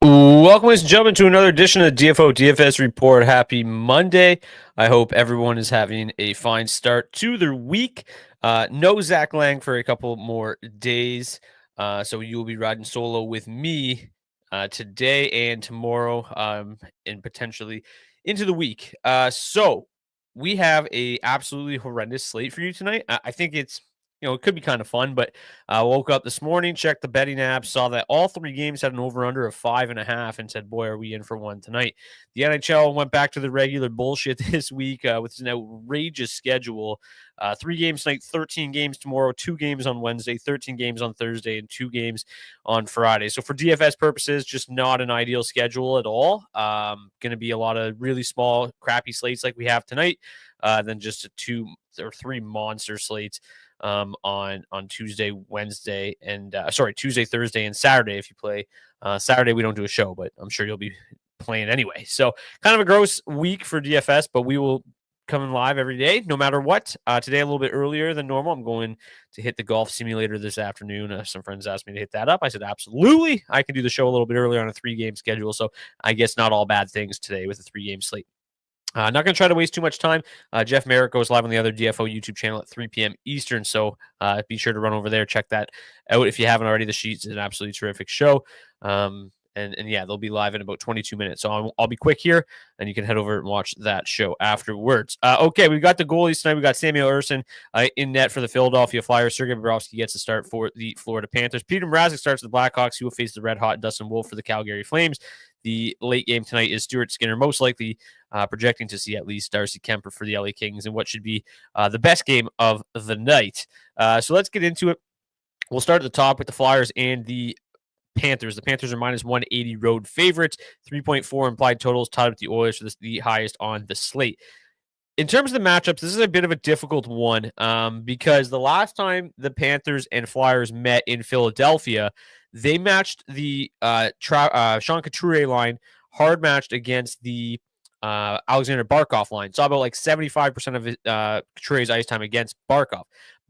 Welcome, ladies and gentlemen, to another edition of the DFS Report. Happy Monday. I hope everyone is having a fine start to their week. No Zach Lang for a couple more days. So you will be riding solo with me today and tomorrow, and potentially into the week. So we have a absolutely horrendous slate for you tonight. I think it could be kind of fun, but I woke up this morning, checked the betting app, saw that all three games had an over-under of 5.5, and said, boy, are we in for one tonight. The NHL went back to the regular bullshit this week with an outrageous schedule. 3 games tonight, 13 games tomorrow, 2 games on Wednesday, 13 games on Thursday, and 2 games on Friday. So for DFS purposes, just not an ideal schedule at all. Going to be a lot of really small, crappy slates like we have tonight, then just 2 or 3 monster slates on Tuesday, Wednesday, and Tuesday, Thursday, and Saturday. If you play Saturday, we don't do a show, but I'm sure you'll be playing anyway. So kind of a gross week for DFS, but we will come in live every day, no matter what. Today a little bit earlier than normal. I'm going to hit the golf simulator this afternoon. Some friends asked me to hit that up. I said absolutely. I can do the show a little bit earlier on a 3-game schedule, so I guess not all bad things today with a 3-game slate. Not going to try to waste too much time. Jeff Merrick goes live on the other DFO YouTube channel at 3 p.m. Eastern, so be sure to run over there, check that out if you haven't already. The Sheets is an absolutely terrific show. And yeah, they'll be live in about 22 minutes. So I'll be quick here, and you can head over and watch that show afterwards. Okay, we got the goalies tonight. We got Samuel Ersson in net for the Philadelphia Flyers. Sergei Bobrovsky gets the start for the Florida Panthers. Peter Mrazek starts the Blackhawks. He will face the red-hot Dustin Wolf for the Calgary Flames. The late game tonight is Stuart Skinner, most likely projecting to see at least Darcy Kemper for the LA Kings in what should be the best game of the night. So let's get into it. We'll start at the top with the Flyers and the Panthers. The Panthers are minus 180 road favorites, 3.4 implied totals, tied with the Oilers for the highest on the slate. In terms of the matchups, this is a bit of a difficult one because the last time the Panthers and Flyers met in Philadelphia, they matched the Sean Couturier line, hard matched against the Alexander Barkov line. Saw about like 75% of Couturier's ice time against Barkov.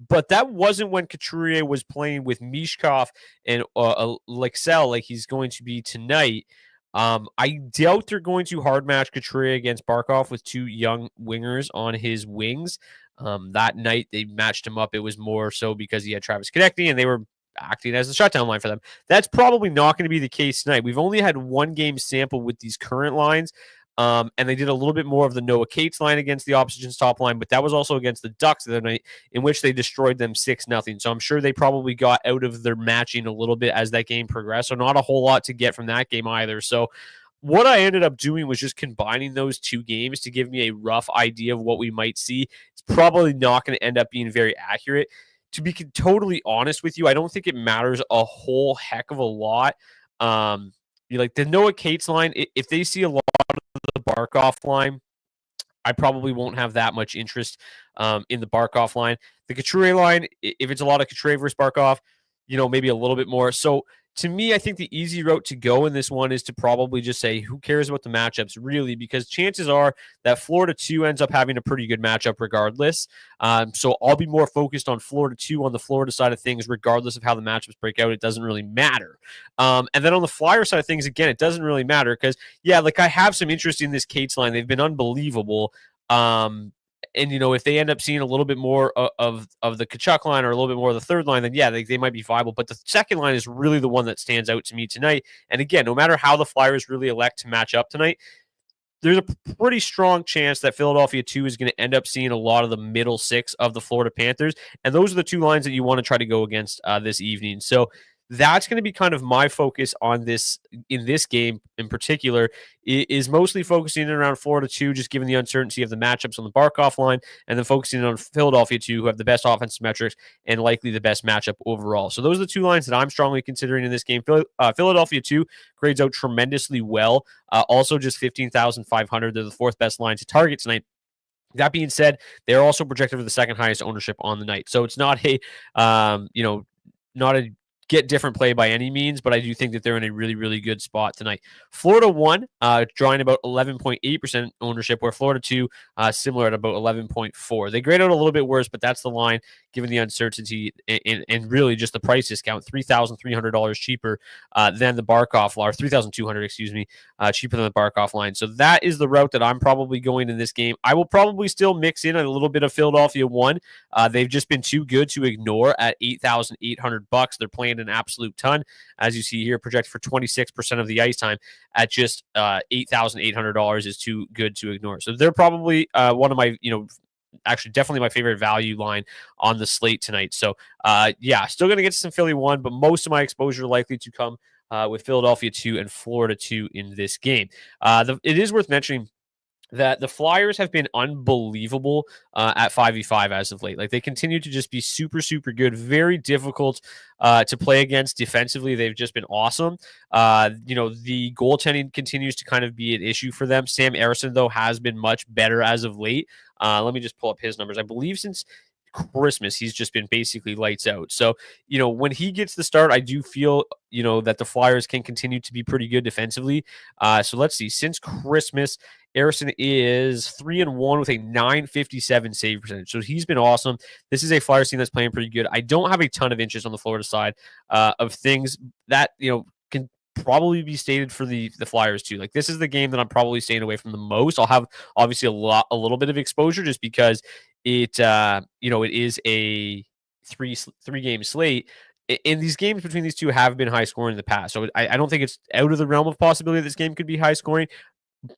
But that wasn't when Couturier was playing with Mishkov and Lexell like he's going to be tonight. I doubt they're going to hard match Couturier against Barkov with 2 young wingers on his wings. That night they matched him up. It was more so because he had Travis Konecny and they were acting as the shutdown line for them. That's probably not going to be the case tonight. We've only had 1 game sample with these current lines. And they did a little bit more of the Noah Cates line against the opposition's top line, but that was also against the Ducks the other night, in which they destroyed them 6-0. So I'm sure they probably got out of their matching a little bit as that game progressed. So not a whole lot to get from that game either. So what I ended up doing was just combining those 2 games to give me a rough idea of what we might see. It's probably not going to end up being very accurate. To be totally honest with you, I don't think it matters a whole heck of a lot. Like the Noah Cates line, if they see a lot of the Barkov line, I probably won't have that much interest in the Barkov line. The Couturier line, if it's a lot of Couturier versus Barkov, maybe a little bit more. So to me, I think the easy route to go in this one is to probably just say, who cares about the matchups, really? Because chances are that Florida 2 ends up having a pretty good matchup regardless. So I'll be more focused on Florida 2 on the Florida side of things, regardless of how the matchups break out. It doesn't really matter. And then on the Flyer side of things, again, it doesn't really matter because, yeah, like I have some interest in this Cates line. They've been unbelievable. And, if they end up seeing a little bit more of the Tkachuk line or a little bit more of the third line, then, yeah, they might be viable. But the second line is really the one that stands out to me tonight. And, again, no matter how the Flyers really elect to match up tonight, there's a pretty strong chance that Philadelphia 2 is going to end up seeing a lot of the middle 6 of the Florida Panthers. And those are the 2 lines that you want to try to go against this evening. So that's going to be kind of my focus on this in this game in particular is mostly focusing around Florida 2, just given the uncertainty of the matchups on the Barkov line, and then focusing on Philadelphia 2, who have the best offensive metrics and likely the best matchup overall. So those are the 2 lines that I'm strongly considering in this game. Philadelphia 2 grades out tremendously well. Also just 15,500. They're the 4th best line to target tonight. That being said, they're also projected for the 2nd highest ownership on the night. So it's not a, not a get different play by any means, but I do think that they're in a really, really good spot tonight. Florida 1, drawing about 11.8% ownership, where Florida 2, similar at about 11.4. They grade out a little bit worse, but that's the line given the uncertainty and really just the price discount, $3,300 cheaper than the Barkov line, or $3,200, excuse me, cheaper than the Barkov line. So that is the route that I'm probably going in this game. I will probably still mix in a little bit of Philadelphia 1. They've just been too good to ignore at $8,800. They're playing an absolute ton, as you see here, projected for 26% of the ice time at just $8,800 is too good to ignore. So they're probably one of my, actually definitely my favorite value line on the slate tonight. So yeah, still going to get some Philly 1, but most of my exposure likely to come with Philadelphia 2 and Florida 2 in this game. It is worth mentioning that the Flyers have been unbelievable at 5v5 as of late. Like, they continue to just be super, super good, very difficult to play against defensively. They've just been awesome. The goaltending continues to kind of be an issue for them. Sam Ersson, though, has been much better as of late. Let me just pull up his numbers. I believe since Christmas, he's just been basically lights out. So, when he gets the start, I do feel, that the Flyers can continue to be pretty good defensively. So let's see. Since Christmas, Ersson is 3-1 with a 957 save percentage. So he's been awesome. This is a Flyers team that's playing pretty good. I don't have a ton of interest on the Florida side of things that, can probably be stated for the Flyers too. Like, this is the game that I'm probably staying away from the most. I'll have obviously a little bit of exposure just because it is a three game slate. And these games between these two have been high scoring in the past. So I don't think it's out of the realm of possibility that this game could be high scoring.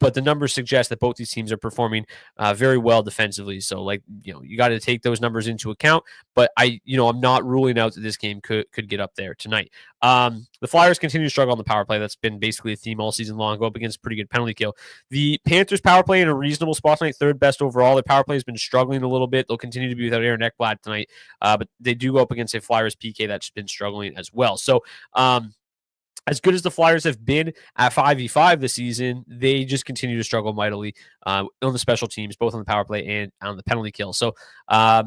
But the numbers suggest that both these teams are performing very well defensively. So, you got to take those numbers into account. But I'm not ruling out that this game could get up there tonight. The Flyers continue to struggle on the power play. That's been basically a theme all season long. Go up against pretty good penalty kill. The Panthers' power play in a reasonable spot tonight, third best overall. Their power play has been struggling a little bit. They'll continue to be without Aaron Ekblad tonight, but they do go up against a Flyers PK that's been struggling as well. So, as good as the Flyers have been at 5v5 this season, they just continue to struggle mightily on the special teams, both on the power play and on the penalty kill. So, I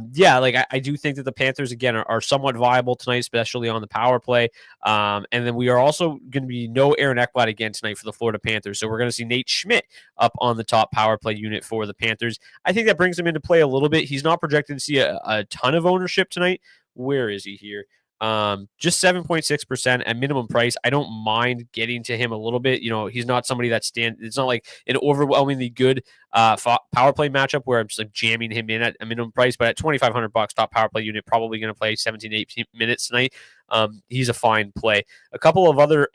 do think that the Panthers, again, are somewhat viable tonight, especially on the power play. And then we are also going to be no Aaron Ekblad again tonight for the Florida Panthers. So we're going to see Nate Schmidt up on the top power play unit for the Panthers. I think that brings him into play a little bit. He's not projected to see a ton of ownership tonight. Where is he here? Just 7.6% at minimum price. I don't mind getting to him a little bit. He's not somebody that it's not like an overwhelmingly good power play matchup where I'm just like jamming him in at a minimum price, but at $2,500 top power play unit, probably going to play 17, 18 minutes tonight. He's a fine play. A couple of other,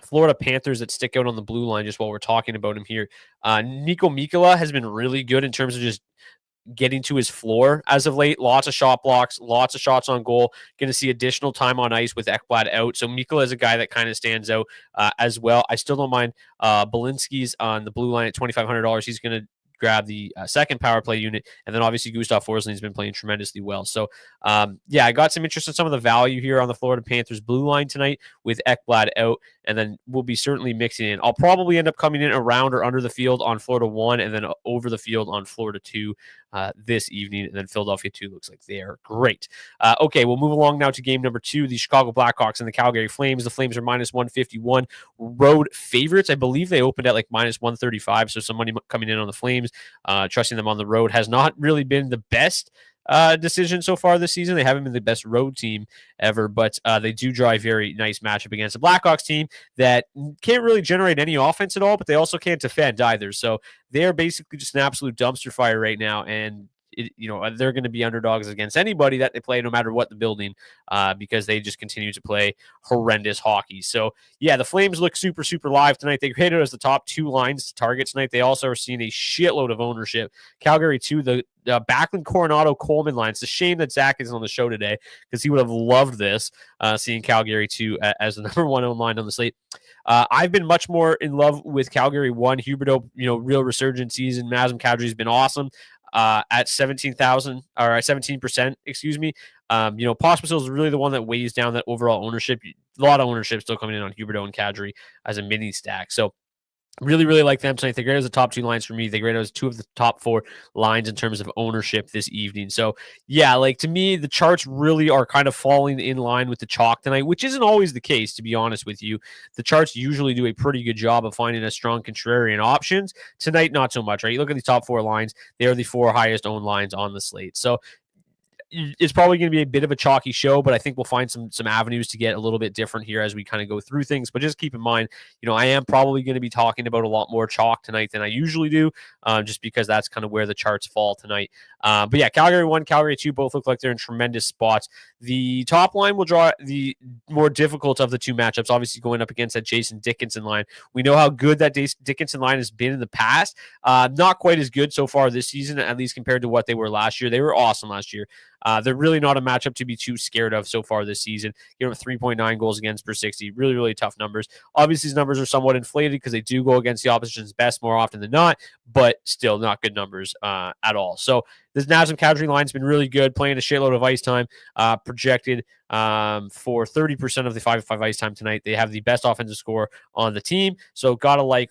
Florida Panthers that stick out on the blue line just while we're talking about him here. Nico Mikkola has been really good in terms of just getting to his floor as of late. Lots of shot blocks, lots of shots on goal. Going to see additional time on ice with Ekblad out. So Mikkola is a guy that kind of stands out as well. I still don't mind Belinsky's on the blue line at $2,500. He's going to grab the second power play unit. And then obviously Gustav Forsling has been playing tremendously well. So, I got some interest in some of the value here on the Florida Panthers blue line tonight with Ekblad out. And then we'll be certainly mixing in. I'll probably end up coming in around or under the field on Florida 1 and then over the field on Florida 2 this evening. And then Philadelphia 2 looks like they're great. Okay, we'll move along now to game number 2, the Chicago Blackhawks and the Calgary Flames. The Flames are minus 151 road favorites. I believe they opened at like minus 135, so some money coming in on the Flames. Trusting them on the road has not really been the best decision so far this season. They haven't been the best road team ever, but they do draw a very nice matchup against the Blackhawks team that can't really generate any offense at all, but they also can't defend either. So they're basically just an absolute dumpster fire right now, and they're going to be underdogs against anybody that they play, no matter what the building, because they just continue to play horrendous hockey. So, yeah, the Flames look super, super live tonight. They graded as the top 2 lines to target tonight. They also are seeing a shitload of ownership. Calgary 2, the Backlund, Coronado, Coleman line. It's a shame that Zach isn't on the show today because he would have loved this, seeing Calgary 2 as the number 1 owned line on the slate. I've been much more in love with Calgary 1. Huberdeau, real resurgent season. Nazem Kadri's been awesome. At 17,000 or 17%, excuse me. Pospisil is really the one that weighs down that overall ownership. A lot of ownership still coming in on Huberdeau and Kadri as a mini stack. So Really, really like them tonight. They grade as the top 2 lines for me. They grade as 2 of the top 4 lines in terms of ownership this evening. So, yeah, like to me, the charts really are kind of falling in line with the chalk tonight, which isn't always the case, to be honest with you. The charts usually do a pretty good job of finding a strong contrarian options. Tonight, not so much, right? You look at the top 4 lines, they are the 4 highest owned lines on the slate. So, it's probably going to be a bit of a chalky show, but I think we'll find some avenues to get a little bit different here as we kind of go through things. But just keep in mind, I am probably going to be talking about a lot more chalk tonight than I usually do, just because that's kind of where the charts fall tonight. But yeah, Calgary 1, Calgary 2 both look like they're in tremendous spots. The top line will draw the more difficult of the two matchups, obviously going up against that Jason Dickinson line. We know how good that Dickinson line has been in the past. Not quite as good so far this season, at least compared to what they were last year. They were awesome last year. They're really not a matchup to be too scared of so far this season. 3.9 goals against per 60. Really, really tough numbers. Obviously, these numbers are somewhat inflated because they do go against the opposition's best more often than not, but still not good numbers at all. So this Navs and Calgary line's been really good, playing a shitload of ice time, projected for 30% of the 5-5 ice time tonight. They have the best offensive score on the team, so gotta like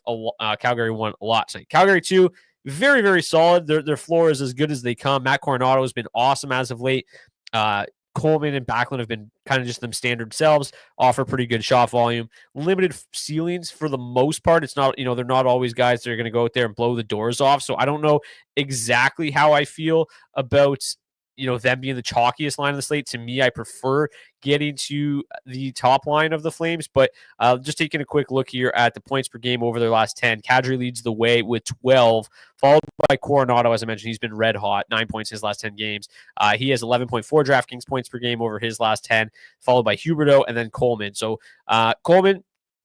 Calgary 1 a lot tonight. Calgary 2, very, very solid. Their floor is as good as they come. Matt Coronado has been awesome as of late. Coleman and Backlund have been kind of just them standard selves, offer pretty good shot volume, limited ceilings for the most part. It's not, they're not always guys that are going to go out there and blow the doors off. So I don't know exactly how I feel about, them being the chalkiest line of the slate. To me, I prefer getting to the top line of the Flames, but just taking a quick look here at the points per game over their last 10, Kadri leads the way with 12, followed by Coronado. As I mentioned, he's been red hot, 9 points in his last 10 games. He has 11.4 DraftKings points per game over his last 10, followed by Huberdeau and then Coleman. So Coleman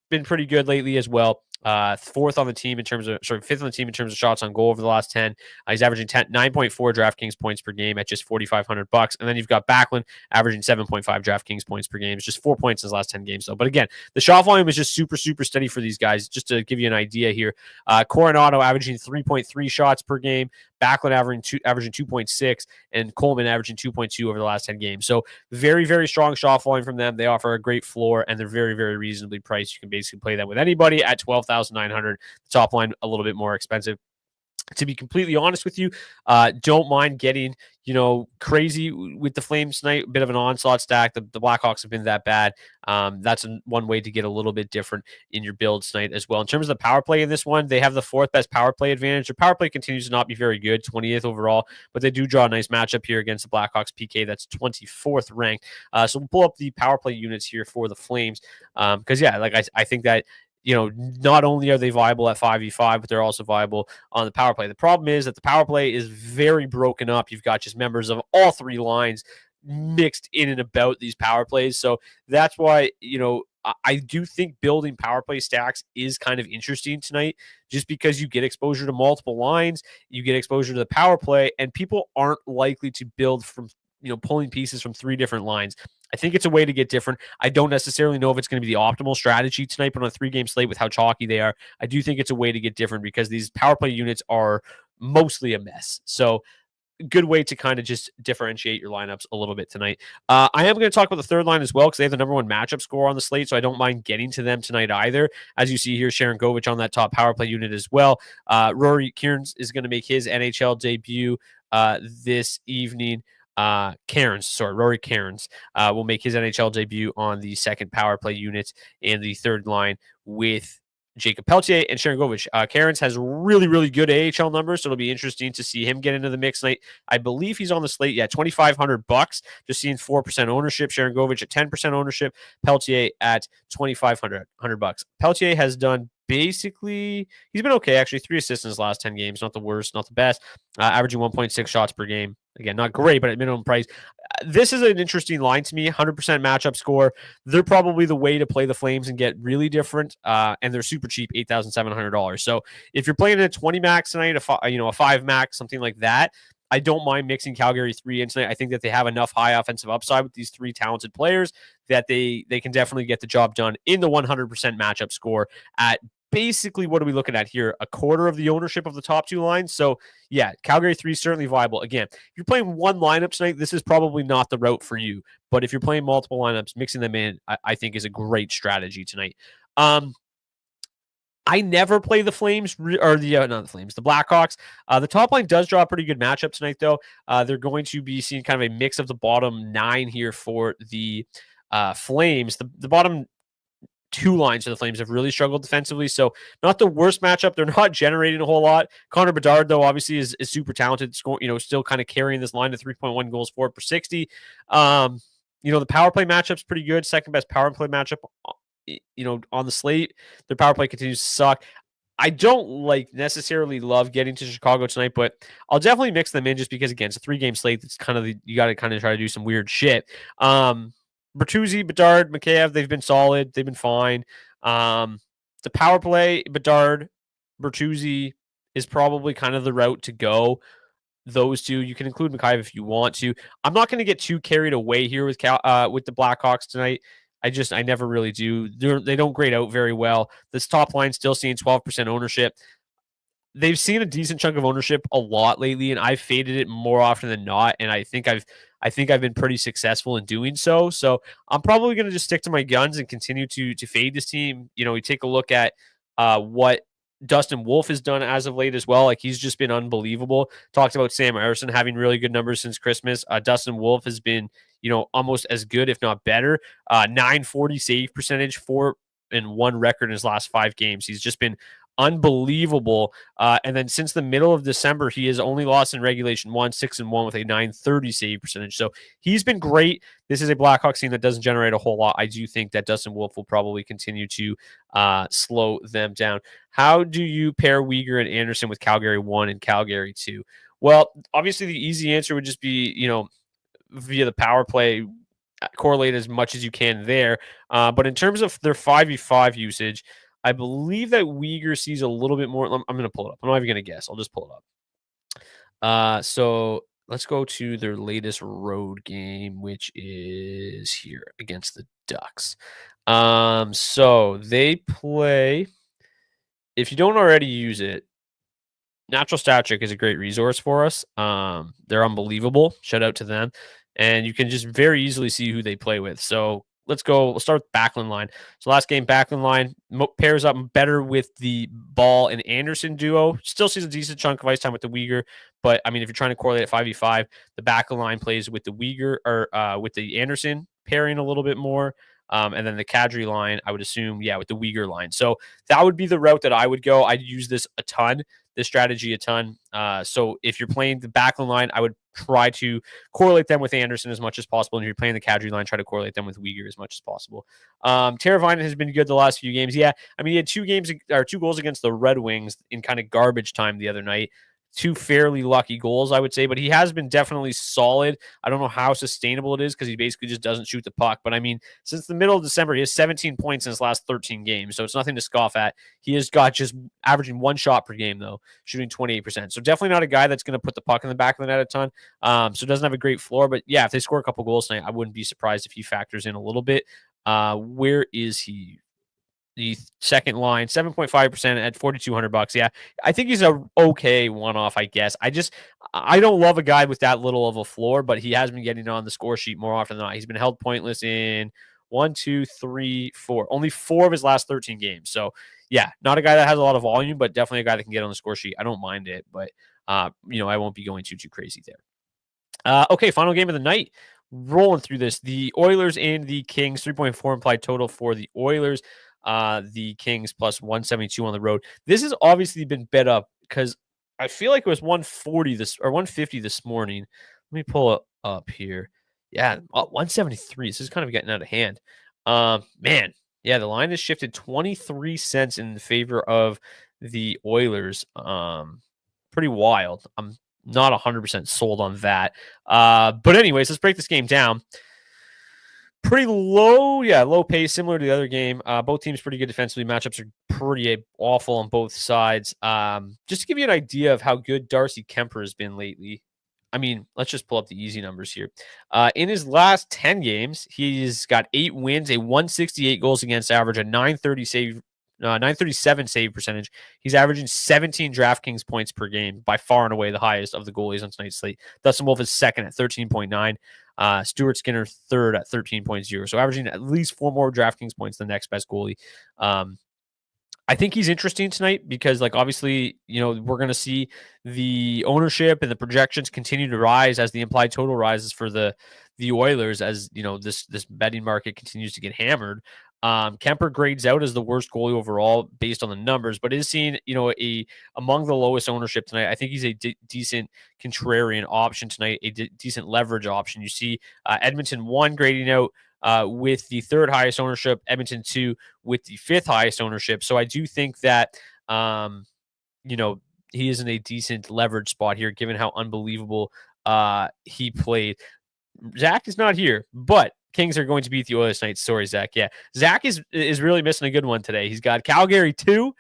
been pretty good lately as well. Fifth on the team in terms of shots on goal over the last 10. He's averaging 9.4 DraftKings points per game at just $4,500. And then you've got Backlund averaging 7.5 DraftKings points per game. It's just 4 points in his last 10 games, though. But again, the shot volume is just super, super steady for these guys. Just to give you an idea here, Coronado averaging 3.3 shots per game, Backlund averaging 2.6, and Coleman averaging 2.2 over the last 10 games. So very, very strong shot volume from them. They offer a great floor, and they're very, very reasonably priced. You can basically play them with anybody at $12,900. The top line a little bit more expensive. To be completely honest with you, don't mind getting, crazy with the Flames tonight. A bit of an onslaught stack. The Blackhawks have been that bad. That's one way to get a little bit different in your build tonight as well. In terms of the power play in this one, they have the 4th best power play advantage. Their power play continues to not be very good, 20th overall, but they do draw a nice matchup here against the Blackhawks PK. That's 24th ranked. So we'll pull up the power play units here for the Flames. Because, I think that not only are they viable at 5v5, but they're also viable on the power play. The problem is that the power play is very broken up. You've got just members of all 3 lines mixed in and about these power plays. So that's why, I do think building power play stacks is kind of interesting tonight, just because you get exposure to multiple lines, you get exposure to the power play, and people aren't likely to build from pulling pieces from 3 different lines. I think it's a way to get different. I don't necessarily know if it's going to be the optimal strategy tonight, but on a 3-game slate with how chalky they are, I do think it's a way to get different because these power play units are mostly a mess. So good way to kind of just differentiate your lineups a little bit tonight. I am going to talk about the 3rd line as well because they have the number 1 matchup score on the slate, so I don't mind getting to them tonight either. As you see here, Sharon Govich on that top power play unit as well. Rory Kearns is going to make his NHL debut this evening. Rory Cairns will make his NHL debut on the 2nd power play unit and the 3rd line with Jacob Pelletier and Sharon Govich. Cairns has really, really good AHL numbers, so it'll be interesting to see him get into the mix tonight. I believe he's on the slate. Yeah, $2,500. Just seeing 4% ownership. Sharon Govich at 10% ownership. Pelletier at $2,500. Pelletier has done basically, he's been okay, actually. 3 assists in his last 10 games. Not the worst, not the best. Averaging 1.6 shots per game. Again, not great, but at minimum price. This is an interesting line to me. 100% matchup score. They're probably the way to play the Flames and get really different. And they're super cheap, $8,700. So if you're playing a 20 max tonight, a 5 max, something like that, I don't mind mixing Calgary 3 in tonight. I think that they have enough high offensive upside with these 3 talented players that they can definitely get the job done in the 100% matchup score at basically, what are we looking at here? A quarter of the ownership of the top 2 lines. So yeah, Calgary 3 is certainly viable. Again, if you're playing one lineup tonight, this is probably not the route for you. But if you're playing multiple lineups, mixing them in, I think is a great strategy tonight. I never play the Flames or not the Flames, the Blackhawks. The top line does draw a pretty good matchup tonight, though. They're going to be seeing kind of a mix of the bottom 9 here for the Flames. The bottom 2 lines for the Flames have really struggled defensively, so not the worst matchup. They're not generating a whole lot. Connor Bedard, though, obviously is super talented, still kind of carrying this line to 3.1 goals for per 60. The power play matchup's pretty good. Second best power play matchup, on the slate. Their power play continues to suck. I don't necessarily love getting to Chicago tonight, but I'll definitely mix them in just because, again, it's a 3-game slate. It's kind of you got to kind of try to do some weird shit. Bertuzzi, Bedard, Mikheyev, they've been solid. They've been fine. The power play, Bedard, Bertuzzi is probably kind of the route to go. Those two, you can include Mikheyev if you want to. I'm not going to get too carried away here with the Blackhawks tonight. I never really do. They don't grade out very well. This top line still seeing 12% ownership. They've seen a decent chunk of ownership a lot lately, and I've faded it more often than not. And I think I've been pretty successful in doing so. So I'm probably going to just stick to my guns and continue to fade this team. We take a look at what Dustin Wolf has done as of late as well. He's just been unbelievable. Talked about Sam Ersson having really good numbers since Christmas. Dustin Wolf has been, almost as good, if not better. 940 save percentage, 4-1 record in his last 5 games. He's just been unbelievable. And then since the middle of December, he has only lost in regulation 6-1 with a 930 save percentage. So he's been great. This is a Blackhawks team that doesn't generate a whole lot. I do think that Dustin Wolf will probably continue to slow them down. How do you pair Weegar and Anderson with Calgary 1 and Calgary 2? Well, obviously the easy answer would just be, via the power play, correlate as much as you can there. But in terms of their 5v5 usage, I believe that Weegar sees a little bit more. I'm going to pull it up. I'm not even going to guess. I'll just pull it up. So let's go to their latest road game, which is here against the Ducks. So they play, if you don't already use it, Natural Stat Trick is a great resource for us. They're unbelievable. Shout out to them. And you can just very easily see who they play with. So let's go. We'll start with Backlund line. So last game, Backlund line pairs up better with the Ball and Anderson duo. Still sees a decent chunk of ice time with the Weegar. But, if you're trying to correlate at 5v5, the Backlund line plays with the Weegar or with the Anderson pairing a little bit more. And then the Kadri line, I would assume, with the Weegar line. So that would be the route that I would go. I'd use this strategy a ton. So if you're playing the Backlund line, I would try to correlate them with Anderson as much as possible. And if you're playing the Kadri line, try to correlate them with Weegar as much as possible. Teravainen has been good the last few games. Yeah, he had 2 goals against the Red Wings in kind of garbage time the other night. 2 fairly lucky goals, I would say, but he has been definitely solid. I don't know how sustainable it is because he basically just doesn't shoot the puck. But since the middle of December, he has 17 points in his last 13 games, so it's nothing to scoff at. He has got just averaging 1 shot per game, though, shooting 28%. So definitely not a guy that's going to put the puck in the back of the net a ton. So doesn't have a great floor. But yeah, if they score a couple goals tonight, I wouldn't be surprised if he factors in a little bit. Where is he? The second line, 7.5% at $4,200. Yeah, I think he's a okay one-off, I guess. I don't love a guy with that little of a floor, but he has been getting on the score sheet more often than not. He's been held pointless in 1, 2, 3, 4. Only 4 of his last 13 games. So, yeah, not a guy that has a lot of volume, but definitely a guy that can get on the score sheet. I don't mind it, but, I won't be going too crazy there. Okay, final game of the night. Rolling through this. The Oilers and the Kings, 3.4 implied total for the Oilers. The Kings plus 172 on the road. This has obviously been bet up because I feel like it was 150 this morning. Let me pull it up here. Yeah, 173. This is kind of getting out of hand. Man, yeah, the line has shifted 23 cents in favor of the Oilers. Pretty wild. I'm not 100% sold on that. But anyways, let's break this game down. Pretty low pace, similar to the other game. Both teams pretty good defensively. Matchups are pretty awful on both sides. Just to give you an idea of how good Darcy Kemper has been lately, let's just pull up the easy numbers here. In his last 10 games, he's got 8 wins, a 168 goals against average, a 937 save percentage. He's averaging 17 DraftKings points per game, by far and away the highest of the goalies on tonight's slate. Dustin Wolf is second at 13.9. Stuart Skinner third at 13.0. So averaging at least 4 more DraftKings points than the next best goalie. I think he's interesting tonight because, like, obviously, we're going to see the ownership and the projections continue to rise as the implied total rises for the Oilers, as this betting market continues to get hammered. Kemper grades out as the worst goalie overall based on the numbers, but is seen, among the lowest ownership tonight. I think he's a decent contrarian option tonight, a decent leverage option. You see Edmonton 1 grading out with the third highest ownership, Edmonton 2 with the fifth highest ownership. So I do think that, he is in a decent leverage spot here, given how unbelievable he played. Zach is not here, but Kings are going to beat the Oilers tonight. Sorry, Zach. Yeah, Zach is really missing a good one today. He's got Calgary 2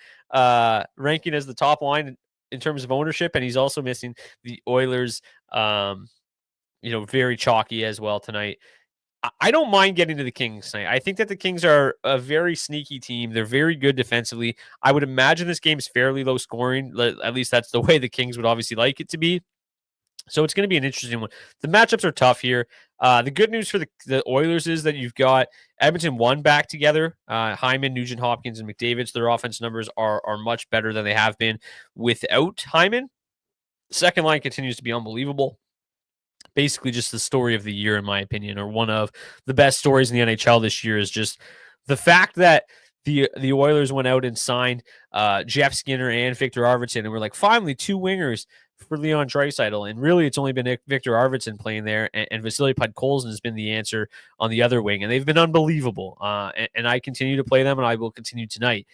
ranking as the top line in terms of ownership, and he's also missing the Oilers, very chalky as well tonight. I don't mind getting to the Kings tonight. I think that the Kings are a very sneaky team. They're very good defensively. I would imagine this game is fairly low scoring. At least that's the way the Kings would obviously like it to be. So it's going to be an interesting one. The matchups are tough here. The good news for the Oilers is that you've got Edmonton 1 back together. Hyman, Nugent Hopkins, and McDavid. Their offense numbers are much better than they have been without Hyman. Second line continues to be unbelievable. Basically just the story of the year, in my opinion, or one of the best stories in the NHL this year, is just the fact that the Oilers went out and signed Jeff Skinner and Victor Arvidsson, and we're like, finally, 2 wingers for Leon Draisaitl. And really, it's only been Victor Arvidsson playing there, and Vasily Podkolzin has been the answer on the other wing, and they've been unbelievable. And I continue to play them, and I will continue tonight.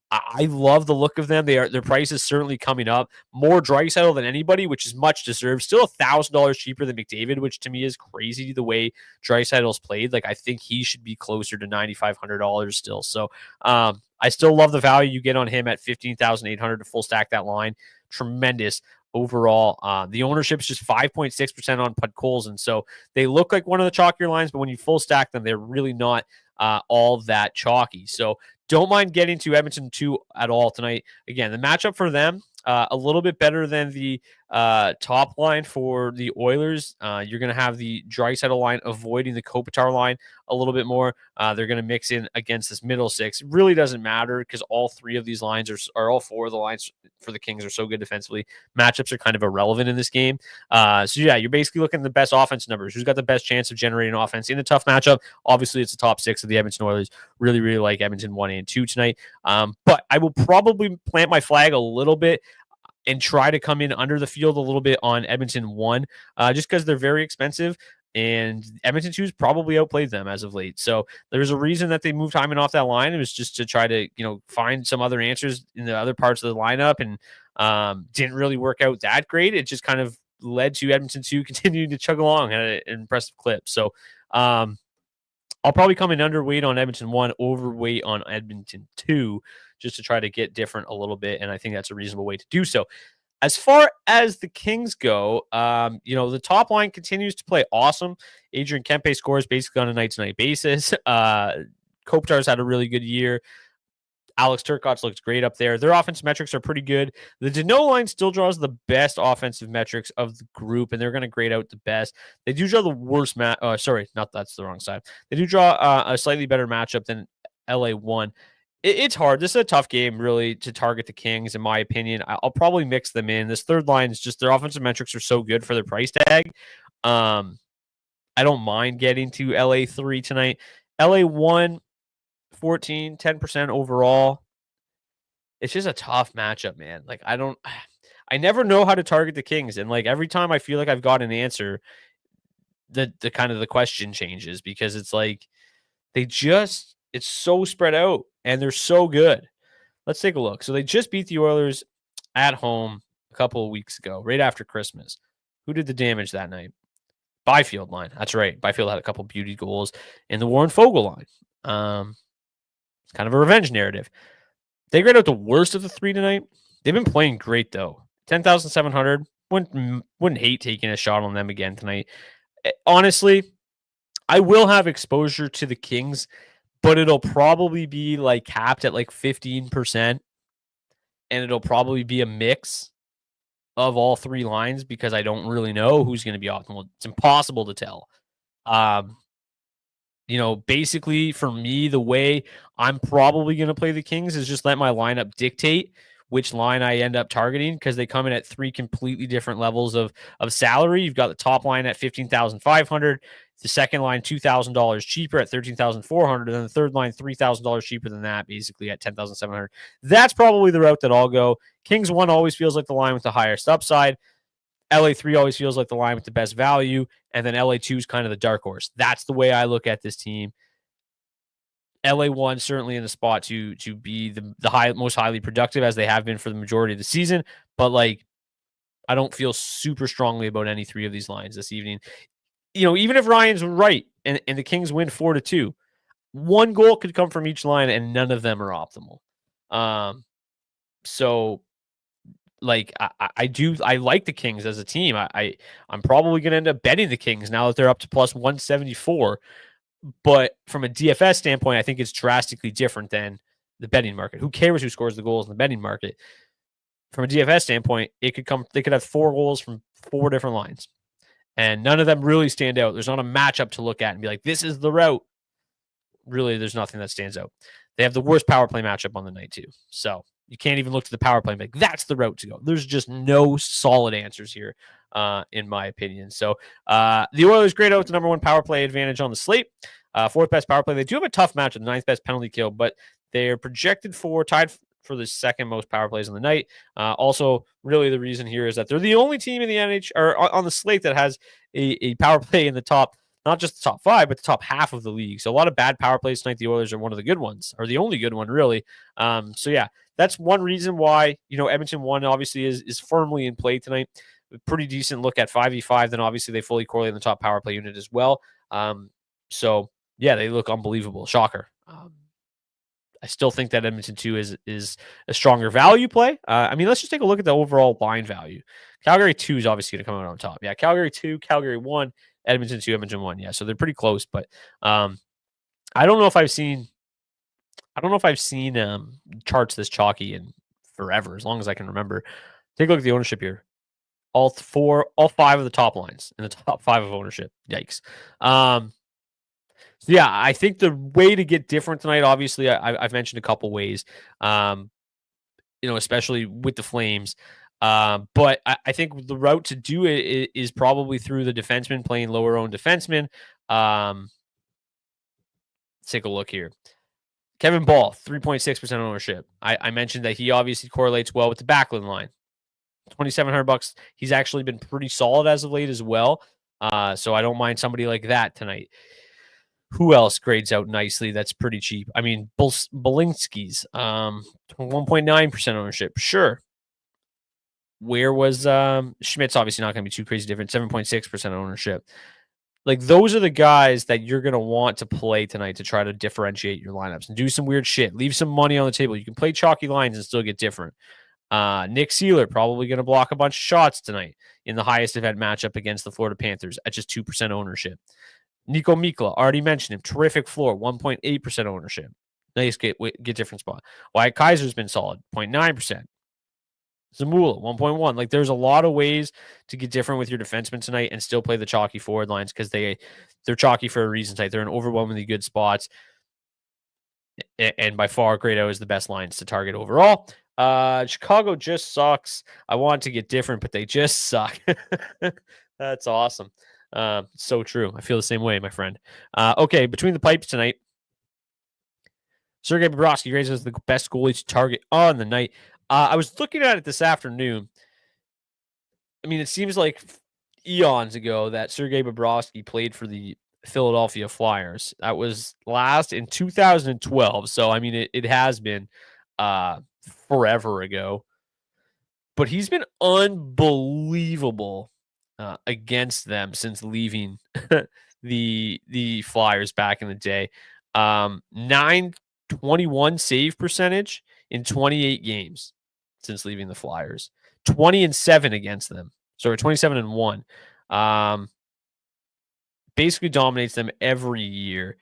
I love the look of them. Their price is certainly coming up. More Draisaitl than anybody, which is much deserved. Still $1,000 cheaper than McDavid, which to me is crazy the way Draisaitl's played. Like, I think he should be closer to $9,500 still. So I still love the value you get on him at $15,800 to full stack that line. Tremendous overall. The ownership's just 5.6% on Podkolzin. So they look like one of the chalkier lines, but when you full stack them, they're really not all that chalky. So don't mind getting to Edmonton 2 at all tonight. Again, the matchup for them, a little bit better than the top line for the Oilers. You're going to have the Draisaitl line avoiding the Kopitar line a little bit more. They're going to mix in against this middle six. It really doesn't matter because all 3 of these lines are all 4 of the lines for the Kings are so good defensively. Matchups are kind of irrelevant in this game. So yeah, you're basically looking at the best offense numbers. Who's got the best chance of generating offense in a tough matchup? Obviously, it's the top 6 of the Edmonton Oilers. Really, really like Edmonton 1 and 2 tonight. But I will probably plant my flag a little bit and try to come in under the field a little bit on Edmonton 1, just because they're very expensive, and Edmonton 2's probably outplayed them as of late. So there's a reason that they moved Hyman off that line. It was just to try to, find some other answers in the other parts of the lineup, and didn't really work out that great. It just kind of led to Edmonton 2 continuing to chug along at an impressive clip. So I'll probably come in underweight on Edmonton 1, overweight on Edmonton 2, just to try to get different a little bit. And I think that's a reasonable way to do so. As far as the Kings go, the top line continues to play awesome. Adrian Kempe scores basically on a night-to-night basis. Kopitar's had a really good year. Alex Turcotte looks great up there. Their offensive metrics are pretty good. The Danault line still draws the best offensive metrics of the group, and they're going to grade out the best. They do draw the worst that's the wrong side. They do draw a slightly better matchup than LA1. It's hard. This is a tough game, really, to target the Kings, in my opinion. I'll probably mix them in. This third line is just their offensive metrics are so good for their price tag. I don't mind getting to LA3 tonight. LA1, 14, 10% overall. It's just a tough matchup, man. Like, I never know how to target the Kings. And like every time I feel like I've got an answer, the kind of the question changes, because it's like it's so spread out and they're so good. Let's take a look. So they just beat the Oilers at home a couple of weeks ago, right after Christmas. Who did the damage that night? Byfield line. That's right. Byfield had a couple beauty goals in the Warren Fogle line. It's kind of a revenge narrative. They grade out the worst of the 3 tonight. They've been playing great, though. 10,700. Wouldn't hate taking a shot on them again tonight. Honestly, I will have exposure to the Kings, but it'll probably be like capped at like 15%. And it'll probably be a mix of all 3 lines, because I don't really know who's going to be optimal. It's impossible to tell. Basically for me, the way I'm probably going to play the Kings is just let my lineup dictate which line I end up targeting, because they come in at three completely different levels of salary. You've got the top line at $15,500, the second line $2,000 cheaper at $13,400, and then the third line $3,000 cheaper than that, basically at $10,700. That's probably the route that I'll go. Kings 1 always feels like the line with the highest upside. LA3 always feels like the line with the best value, and then LA2 is kind of the dark horse. That's the way I look at this team. LA1 certainly in the spot to be the most highly productive, as they have been for the majority of the season, but I don't feel super strongly about any three of these lines this evening. Even if Ryan's right and the Kings win 4-2, one goal could come from each line, and none of them are optimal. So I like the Kings as a team. I'm probably going to end up betting the Kings now that they're up to plus 174. But from a DFS standpoint, I think it's drastically different than the betting market. Who cares who scores the goals in the betting market? From a DFS standpoint, they could have 4 goals from 4 different lines, and none of them really stand out. There's not a matchup to look at and be like, this is the route. Really, there's nothing that stands out. They have the worst power play matchup on the night too. So you can't even look to the power play and be like, that's the route to go. There's just no solid answers here, in my opinion. So the Oilers grade out with the number 1 power play advantage on the slate. 4th best power play. They do have a tough match at the 9th best penalty kill, but they're projected tied for the 2nd most power plays on the night. Also, really the reason here is that they're the only team in the NHL or on the slate that has a power play in the top, not just the top 5, but the top half of the league. So a lot of bad power plays tonight. The Oilers are one of the good ones, or the only good one, really. So yeah, that's one reason why, Edmonton 1 obviously is firmly in play tonight. A pretty decent look at 5v5. Then obviously they fully correlate in the top power play unit as well. So yeah, they look unbelievable. Shocker. I still think that Edmonton 2 is a stronger value play. Let's just take a look at the overall line value. Calgary 2 is obviously going to come out on top. Yeah, Calgary 2, Calgary 1, Edmonton 2, Edmonton 1. Yeah, so they're pretty close, but I don't know if I've seen charts this chalky in forever, as long as I can remember. Take a look at the ownership here. All 5 of the top lines in the top 5 of ownership. Yikes. So yeah, I think the way to get different tonight, obviously, I've mentioned a couple ways, especially with the Flames. But I think the route to do it is probably through the defenseman playing lower owned defenseman. Let's take a look here. Kevin Ball, 3.6% ownership. I mentioned that he obviously correlates well with the Backlund line. $2,700. He's actually been pretty solid as of late as well. So I don't mind somebody like that tonight. Who else grades out nicely that's pretty cheap? Belinsky's 1.9% ownership. Sure. Where was Schmidt's obviously not going to be too crazy different. 7.6% ownership. Those are the guys that you're going to want to play tonight to try to differentiate your lineups and do some weird shit. Leave some money on the table. You can play chalky lines and still get different. Nick Seeler probably going to block a bunch of shots tonight in the highest event matchup against the Florida Panthers at just 2% ownership. Nico Mikla, already mentioned him. Terrific floor, 1.8% ownership. Nice get different spot. Wyatt Kaiser's been solid, 0.9%. Zamula, 1.1. There's a lot of ways to get different with your defensemen tonight and still play the chalky forward lines, because they're chalky for a reason tonight. They're in overwhelmingly good spots. And by far, Grado is the best lines to target overall. Chicago just sucks. I want to get different, but they just suck. That's awesome. So true. I feel the same way, my friend. Okay, between the pipes tonight, Sergei Bobrovsky raised as the best goalie to target on the night. I was looking at it this afternoon. It seems like eons ago that Sergei Bobrovsky played for the Philadelphia Flyers. That was last in 2012. So, it has been forever ago. But he's been unbelievable against them since leaving the Flyers back in the day. 921 save percentage in 28 games since leaving the Flyers. 20-7 against them. Sorry, 27-1. Basically dominates them every year.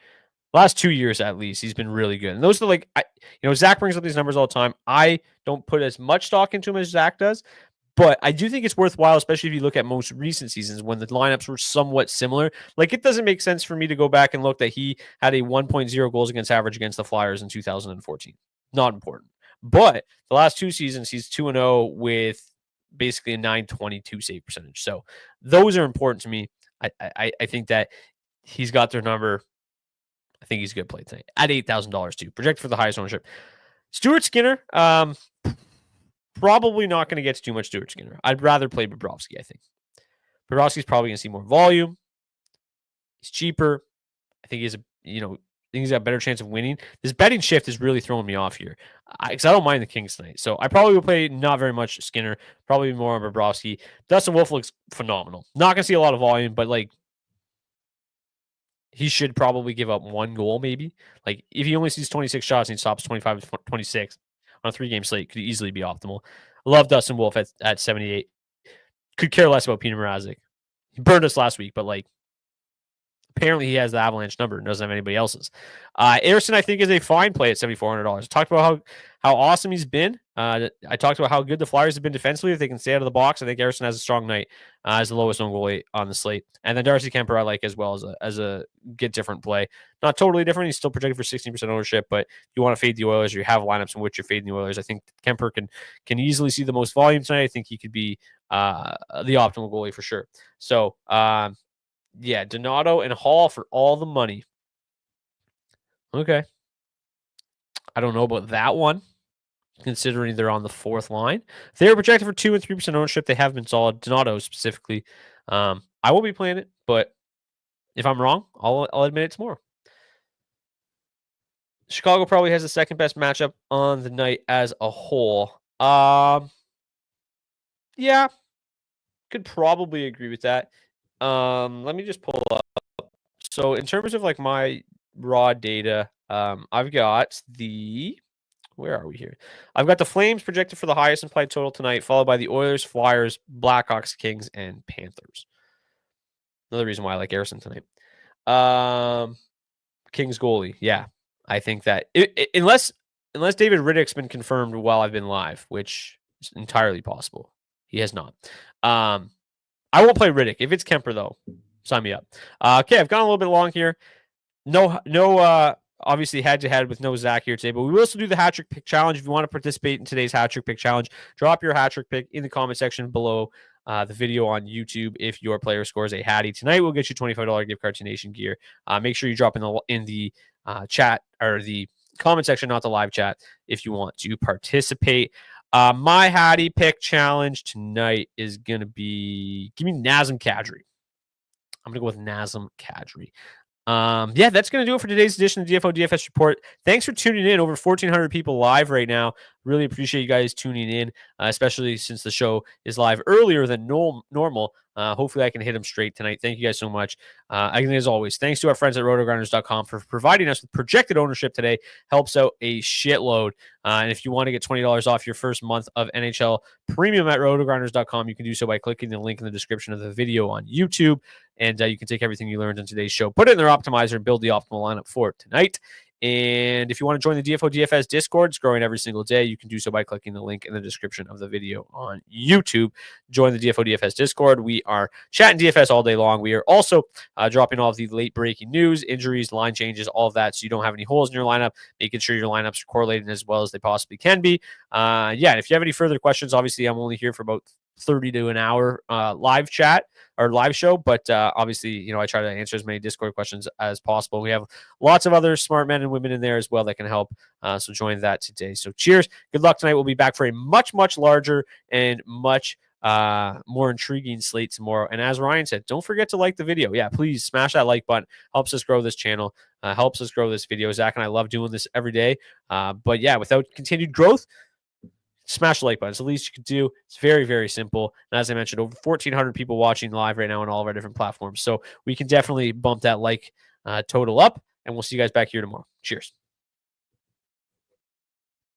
Last 2 years at least, he's been really good. And those are Zach brings up these numbers all the time. I don't put as much stock into him as Zach does, But I do think it's worthwhile, especially if you look at most recent seasons when the lineups were somewhat similar. Like, it doesn't make sense for me to go back and look that he had a 1.0 goals against average against the Flyers in 2014. Not important. But the last 2 seasons, he's 2-0 with basically a 922 save percentage. So those are important to me. I think that he's got their number. I think he's a good play tonight at $8,000 too. Projected for the highest ownership. Stuart Skinner, probably not going to get too much Stuart Skinner. I'd rather play Bobrovsky, I think. Bobrovsky's probably going to see more volume. He's cheaper. I think he's he's got a better chance of winning. This betting shift is really throwing me off here because I don't mind the Kings tonight. So I probably will play not very much Skinner, probably more on Bobrovsky. Dustin Wolf looks phenomenal. Not going to see a lot of volume, but like he should probably give up 1 goal maybe. Like if he only sees 26 shots and he stops 25 to 26 on a 3-game slate, could easily be optimal. I love Dustin Wolf at 78. Could care less about Peter Mrazek. He burned us last week, but like apparently he has the Avalanche number and doesn't have anybody else's. Anderson, I think, is a fine play at $7,400. I talked about how awesome he's been. I talked about how good the Flyers have been defensively. If they can stay out of the box, I think Anderson has a strong night as the lowest own goalie on the slate. And then Darcy Kemper I like as well as a get different play. Not totally different. He's still projected for 16% ownership, but if you want to fade the Oilers or you have lineups in which you're fading the Oilers, I think Kemper can easily see the most volume tonight. I think he could be the optimal goalie for sure. So, yeah, Donato and Hall for all the money. Okay. I don't know about that one, considering they're on the 4th line. They're projected for 2 and 3% ownership. They have been solid. Donato specifically. I won't be playing it, but if I'm wrong, I'll admit it tomorrow. Chicago probably has the second best matchup on the night as a whole. Yeah, could probably agree with that. Let me just pull up. So in terms of like my raw data, I've got where are we here? I've got the Flames projected for the highest implied total tonight, followed by the Oilers, Flyers, Blackhawks, Kings, and Panthers. Another reason why I like Harrison tonight. Kings goalie, yeah. I think that unless David Riddick's been confirmed while I've been live, which is entirely possible, he has not. I won't play Riddick. If it's Kemper though, sign me up. Okay, I've gone a little bit long here. No, obviously head-to-head with no Zach here today, but we will also do the hat trick pick challenge. If you want to participate in today's hat trick pick challenge, drop your hat trick pick in the comment section below the video on YouTube. If your player scores a hattie tonight, we'll get you $25 gift card to Nation Gear. Make sure you drop in the chat or the comment section, not the live chat, if you want to participate. My hattie pick challenge tonight is going to be, give me Nazem Kadri. I'm going to go with Nazem Kadri. Yeah, that's going to do it for today's edition of DFO DFS Report. Thanks for tuning in. Over 1,400 people live right now. Really appreciate you guys tuning in, especially since the show is live earlier than normal. Hopefully I can hit them straight tonight. Thank you guys so much. Again, as always, thanks to our friends at rotogrinders.com for providing us with projected ownership today. Helps out a shitload. And if you want to get $20 off your first month of NHL Premium at rotogrinders.com, you can do so by clicking the link in the description of the video on YouTube. And you can take everything you learned in today's show, put it in their optimizer, and build the optimal lineup for tonight. And if you want to join the DFO DFS Discord, it's growing every single day. You can do so by clicking the link in the description of the video on YouTube. Join the DFO DFS Discord. We are chatting DFS all day long. We are also dropping all of the late breaking news, injuries, line changes, all of that, so you don't have any holes in your lineup, making sure your lineups are correlating as well as they possibly can be. Yeah, and if you have any further questions, obviously I'm only here for about 30 to an hour live chat or live show, but obviously, I try to answer as many Discord questions as possible. We have lots of other smart men and women in there as well that can help, so join that today. So cheers, good luck tonight. We'll be back for a much larger and much more intriguing slate tomorrow. And as Ryan said, don't forget to like the video. Yeah, please smash that like button. Helps us grow this channel, helps us grow this video. Zach and I love doing this every day, but yeah, without continued growth, smash the like button. It's the least you can do. It's very, very simple. And as I mentioned, over 1,400 people watching live right now on all of our different platforms. So we can definitely bump that like total up. And we'll see you guys back here tomorrow. Cheers.